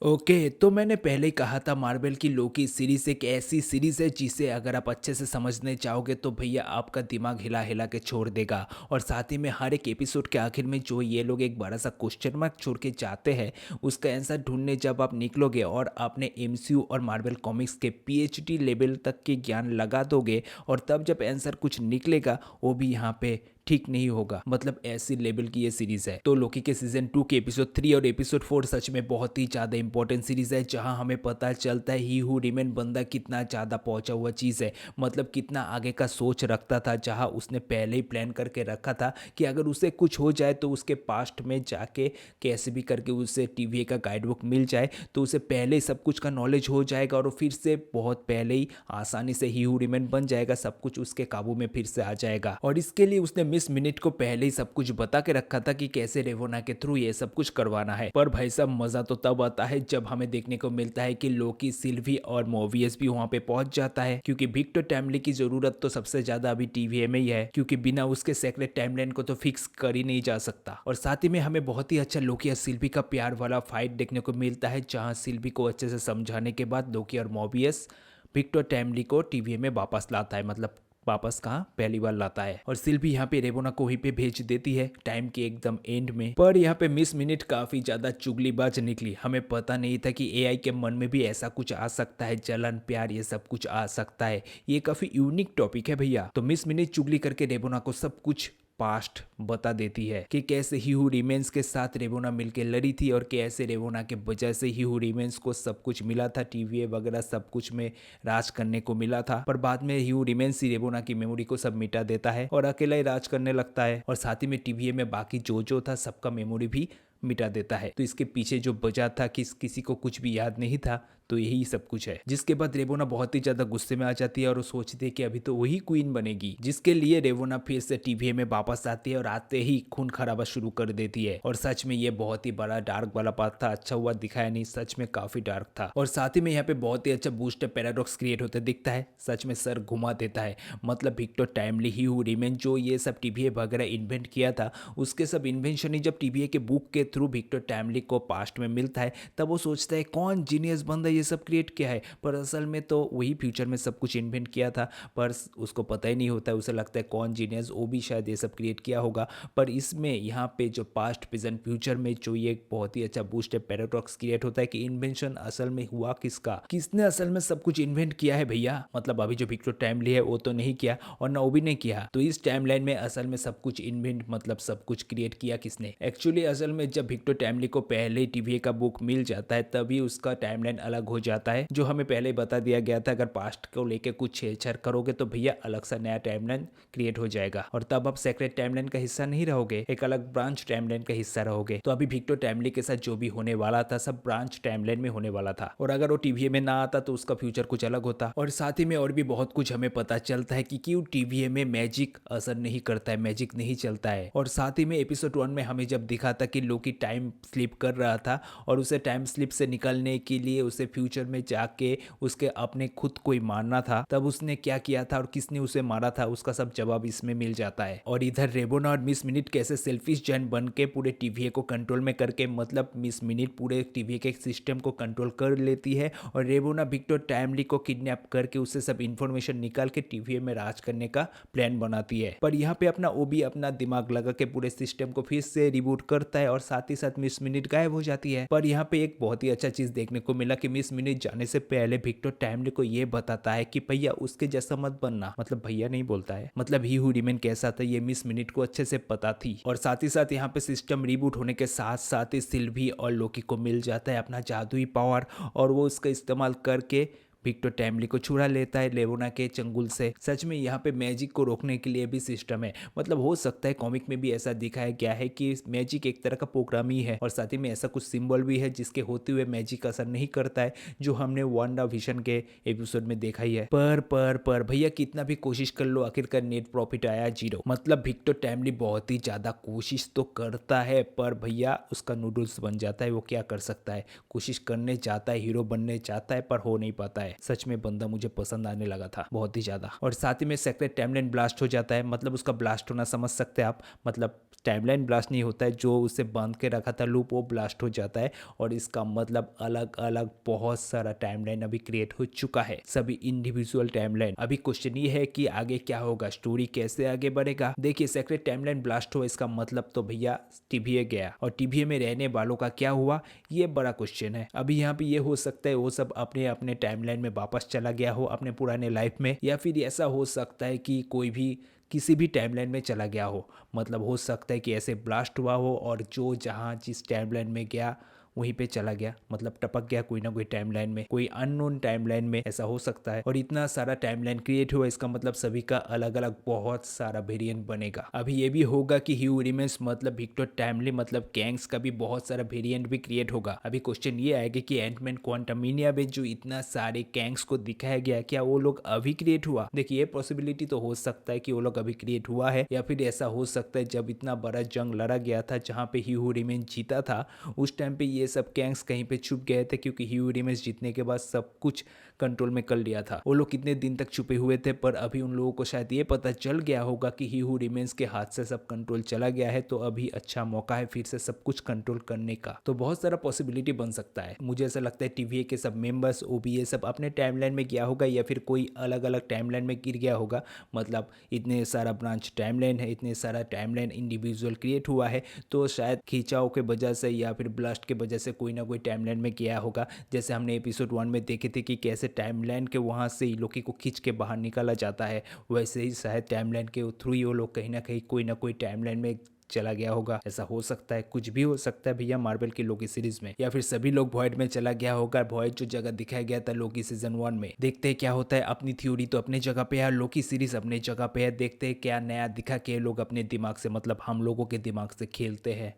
Okay, तो मैंने पहले ही कहा था मार्वल की लोकी सीरीज़ एक ऐसी सीरीज़ है जिसे अगर आप अच्छे से समझने चाहोगे तो भैया आपका दिमाग हिला हिला के छोड़ देगा। और साथ ही में हर एक एपिसोड के आखिर में जो ये लोग एक बड़ा सा क्वेश्चन मार्क छोड़ के जाते हैं, उसका आंसर ढूंढने जब आप निकलोगे और आपने एमसीयू और मार्वल कॉमिक्स के पीएचडी लेवल तक के ज्ञान लगा दोगे, और तब जब आंसर कुछ निकलेगा वो भी यहाँ पे ठीक नहीं होगा। मतलब ऐसी लेवल की ये सीरीज है। तो लोकी के सीजन 2 के एपिसोड 3 और एपिसोड 4 सच में बहुत ही ज्यादा इंपॉर्टेंट सीरीज है, जहां हमें पता चलता है ही हु रिमेन बंदा कितना ज्यादा पहुंचा हुआ चीज है। मतलब कितना आगे का सोच रखता था, जहां उसने पहले ही प्लान करके रखा था कि अगर उसे कुछ हो जाए तो उसके पास्ट में जाके कैसे भी करके उसे टीवीए का गाइड बुक मिल जाए, तो उसे पहले ही सब कुछ का नॉलेज हो जाएगा और वो फिर से बहुत पहले ही आसानी से ही हु रिमेन बन जाएगा, सब कुछ उसके काबू में फिर से आ जाएगा। और इसके लिए उसने मिस मिनट को पहले ही सब कुछ बता के रखा था कि कैसे रेवोना के थ्रू ये सब कुछ करवाना है। पर भाई साहब मजा तो तब आता है जब हमें देखने को मिलता है कि लोकी, सिल्वी और मोवियस भी वहां पे पहुंच जाता है, क्योंकि विक्टर टाइमली की जरूरत तो सबसे ज्यादा अभी टीवीए में ही है, क्योंकि बिना उसके सेक्रेट टाइमलाइन को तो फिक्स कर ही नहीं जा सकता। और साथ ही में हमें बहुत ही अच्छा लोकी और सिल्वी का प्यार वाला फाइट देखने को मिलता है, जहां सिल्वी को अच्छे से समझाने के बाद लोकी और मोबियस विक्टर टाइमली को टीवीए में वापस लाता है। मतलब वापस कहाँ, पहली बार लाता है। और सिल्वी यहाँ पे रेवोना को वहीं पे भेज देती है टाइम के एकदम एंड में। पर यहाँ पे मिस मिनट काफी ज्यादा चुगलीबाज निकली। हमें पता नहीं था कि एआई के मन में भी ऐसा कुछ आ सकता है, जलन प्यार ये सब कुछ आ सकता है। ये काफी यूनिक टॉपिक है भैया। तो मिस मिनट चुगली करके रेवोना को सब कुछ पास्ट बता देती है कि कैसे ही हु रिमेंस के साथ रेवोना मिलके लड़ी थी, और कैसे रेवोना के वजह से ही हु रिमेंस को सब कुछ मिला था, टीवीए वगैरह सब कुछ में राज करने को मिला था। पर बाद में ह्यू रिमेंस ही रेवोना की मेमोरी को सब मिटा देता है और अकेला ही राज करने लगता है। और साथ ही में टीवीए में बाकी जो था सबका मेमोरी भी मिटा देता है। तो इसके पीछे जो वजह था कि किसी को कुछ भी याद नहीं था, तो यही सब कुछ है। जिसके बाद रेवोना बहुत ही ज्यादा गुस्से में आ जाती है और वो सोचती है कि अभी तो वही क्वीन बनेगी, जिसके लिए रेवोना फिर से टीवीए में वापस आती है और आते ही खून खराबा शुरू कर देती है। और सच में ये बहुत ही बड़ा डार्क वाला पार्ट था, अच्छा हुआ दिखाया नहीं, सच में काफी डार्क था। और साथ ही में यहाँ पे बहुत ही अच्छा बूस्ट पैराडॉक्स क्रिएट होते दिखता है, सच में सर घुमा देता है। मतलब विक्टर टाइमली ही हु रिमेन जो ये सब टीवीए वगैरह इन्वेंट किया था, उसके सब इन्वेंशन ही जब टीवीए के बुक के थ्रू विक्टर टाइमली को पास्ट में मिलता है, तब वो सोचता है कौन जीनियस बंदा ये सब क्रिएट किया है। पर असल में तो वही फ्यूचर में सब कुछ इन्वेंट किया था, पर उसको पता ही नहीं होता है। उसे लगता है कौन जीनियस, वो भी शायद ये सब क्रिएट किया होगा। पर इसमें यहाँ पे जो पास्ट प्रेजेंट फ्यूचर में जो ये बहुत ही अच्छा बूस्ट है पैराडॉक्स क्रिएट होता है कि इन्वेंशन असल में हुआ किसका, किसने असल में सब कुछ इन्वेंट किया है भैया। मतलब अभी जो विक्टर टाइमली है वो तो नहीं किया और ना वो भी नहीं किया, तो इस टाइमलाइन में असल में सब कुछ इन्वेंट मतलब सब कुछ क्रिएट किया किसने। एक्चुअली असल में जब विक्टर टाइमली को पहले टीवीए का बुक मिल जाता है, तभी उसका टाइमलाइन अलग हो जाता है, जो हमें पहले ही बता दिया गया था। अगर पास्ट को लेके कुछ छेड़छाड़ करोगे तो भैया अलग सा नया टाइमलाइन क्रिएट हो जाएगा, और तब आप सेक्रेट टाइमलाइन का हिस्सा नहीं रहोगे, एक अलग ब्रांच टाइमलाइन का हिस्सा रहोगे। तो अभी विक्टर टाइमली के साथ जो भी होने वाला था सब ब्रांच टाइमलाइन में होने वाला था, और अगर वो टीवीए में ना आता तो उसका फ्यूचर कुछ अलग होता। और साथ ही में और भी बहुत कुछ हमें पता चलता है कि क्यों टीवीए में मैजिक असर नहीं करता है, मैजिक नहीं चलता है। और साथ ही में एपिसोड 1 में हमें जब दिखा था कि लोकी टाइम स्लिप कर रहा था, और उसे टाइम स्लिप से निकलने के लिए उसे फ्यूचर में जाके उसके अपने खुद को ही मारना था, तब उसने क्या किया था और किसने उसे मारा था, उसका सब जवाब इसमें मिल जाता है। और इधर रेबोना और मिस मिनट कैसे सेल्फिश जैन बन के पूरे टीवीए को कंट्रोल में करके, मतलब मिस मिनट पूरे टीवीए के सिस्टम को कंट्रोल कर लेती है, और रेबोना विक्टर टाइमली को किडनैप करके उससे सब इंफॉर्मेशन निकाल के टीवीए में राज करने का प्लान बनाती है। पर यहाँ पे अपना वो भी अपना दिमाग लगा के पूरे सिस्टम को फिर से रिबूट करता है, और साथ ही साथ मिस मिनट गायब हो जाती है। पर यहाँ पे एक बहुत ही अच्छा चीज देखने को मिला कि मिस मिनट जाने से पहले विक्टर टाइमली को ये बताता है कि भैया उसके जैसा मत बनना। मतलब भैया नहीं बोलता है, मतलब ही हु रिमेन कैसा था ये मिस मिनट को अच्छे से पता थी। और साथ ही साथ यहाँ पे सिस्टम रिबूट होने के साथ साथ ही सिल्वी और लोकी को मिल जाता है अपना जादुई पावर, और वो उसका इस्तेमाल करके विक्टर टाइमली को छुड़ा लेता है लेवोना के चंगुल से। सच में यहाँ पे मैजिक को रोकने के लिए भी सिस्टम है। मतलब हो सकता है कॉमिक में भी ऐसा दिखाया गया है कि मैजिक एक तरह का प्रोग्राम ही है, और साथ ही में ऐसा कुछ सिंबल भी है जिसके होते हुए मैजिक असर नहीं करता है, जो हमने वांडा विजन के एपिसोड में देखा ही है। पर भैया कितना भी कोशिश कर लो, आखिरकार नेट प्रॉफिट आया जीरो। मतलब विक्टर टाइमली बहुत ही ज्यादा कोशिश तो करता है, पर भैया उसका नूडल्स बन जाता है। वो क्या कर सकता है, कोशिश करने जाता है, हीरो बनने चाहता है, पर हो नहीं पाता है। है। सच में बंदा मुझे पसंद आने लगा था बहुत ही ज्यादा। और साथ ही में सेक्रेट टाइमलाइन ब्लास्ट हो जाता है, मतलब उसका ब्लास्ट होना समझ सकते हैं आप, मतलब टाइमलाइन ब्लास्ट नहीं होता है, जो उसे बांध के रखा था लूप वो ब्लास्ट हो जाता है। और इसका मतलब अलग अलग बहुत सारा टाइमलाइन अभी क्रिएट हो चुका है, सभी इंडिविजुअल टाइमलाइन। अभी क्वेश्चन ये है कि आगे क्या होगा, स्टोरी कैसे आगे बढ़ेगा। देखिए सेक्रेट टाइमलाइन ब्लास्ट हुआ, इसका मतलब तो भैया टीवीए गया, और टीवीए में रहने वालों का क्या हुआ, ये बड़ा क्वेश्चन है। अभी यहाँ पे ये हो सकता है वो सब अपने अपने टाइमलाइन में वापस चला गया हो अपने पुराने लाइफ में, या फिर ऐसा हो सकता है कि कोई भी किसी भी टाइमलाइन में चला गया हो। मतलब हो सकता है कि ऐसे ब्लास्ट हुआ हो और जो जहाँ जिस टाइमलाइन में गया वहीं पे चला गया, मतलब टपक गया कोई ना कोई टाइमलाइन में, कोई अननोन टाइमलाइन में, ऐसा हो सकता है। और इतना सारा टाइमलाइन क्रिएट हुआ, इसका मतलब सभी का अलग अलग बहुत सारा वेरिएंट बनेगा। अभी ये भी होगा कि ह्यू रिमेंस मतलब विक्टर टाइमली मतलब कैंग्स का भी बहुत सारा वेरिएंट भी क्रिएट होगा। अभी क्वेश्चन ये आएगा कि एंटमैन क्वांटमिनिया में जो इतना सारे कैंग्स को दिखाया गया, क्या वो लोग अभी क्रिएट हुआ। देखिए ये पॉसिबिलिटी तो हो सकता है कि वो लोग अभी क्रिएट हुआ है, या फिर ऐसा हो सकता है जब इतना बड़ा जंग लड़ा गया था जहाँ पे ह्यू रिमेंस जीता था, उस टाइम पे ये सब गैंग्स कहीं पे छुप गए थे, क्योंकि ह्यू रिमेंस जीतने के बाद सब कुछ कंट्रोल में कर लिया था। वो लोग कितने दिन तक छुपे हुए थे, पर अभी उन लोगों को शायद ये पता चल गया होगा कि ह्यू रिमेंस के हाथ से सब कंट्रोल चला गया है, तो अभी अच्छा मौका है फिर से सब कुछ कंट्रोल करने का। तो बहुत सारा पॉसिबिलिटी बन सकता है। मुझे ऐसा लगता है टीवीए के सब मेंबर्स ओबीए सब अपने टाइमलाइन में गया होगा, या फिर कोई अलग अलग टाइमलाइन में गिर गया होगा। मतलब इतने सारा ब्रांच टाइमलाइन है, इतने सारा टाइमलाइन इंडिविजुअल क्रिएट हुआ है, तो शायद खिंचाव के वजह से या फिर ब्लास्ट के वजह से कोई ना कोई टाइमलाइन में गया होगा। जैसे हमने एपिसोड 1 में देखे थे कि कैसे टाइमलाइन के वहाँ से लोकी को खींच के बाहर निकाला जाता है, वैसे ही शायद टाइमलाइन के थ्रू ही वो लोग कहीं ना कोई टाइमलाइन में चला गया होगा। ऐसा हो सकता है, कुछ भी हो सकता है भैया मार्वल की लोकी सीरीज में, या फिर सभी लोग वॉइड में चला गया होगा। वॉइड जो जगह दिखाया गया था लोकी सीजन 1 में, देखते हैं क्या होता है। अपनी थ्योरी तो अपने जगह पे है, लोकी सीरीज अपने जगह पे है, देखते हैं क्या नया दिखा के लोग अपने दिमाग से मतलब हम लोगों के दिमाग से खेलते हैं।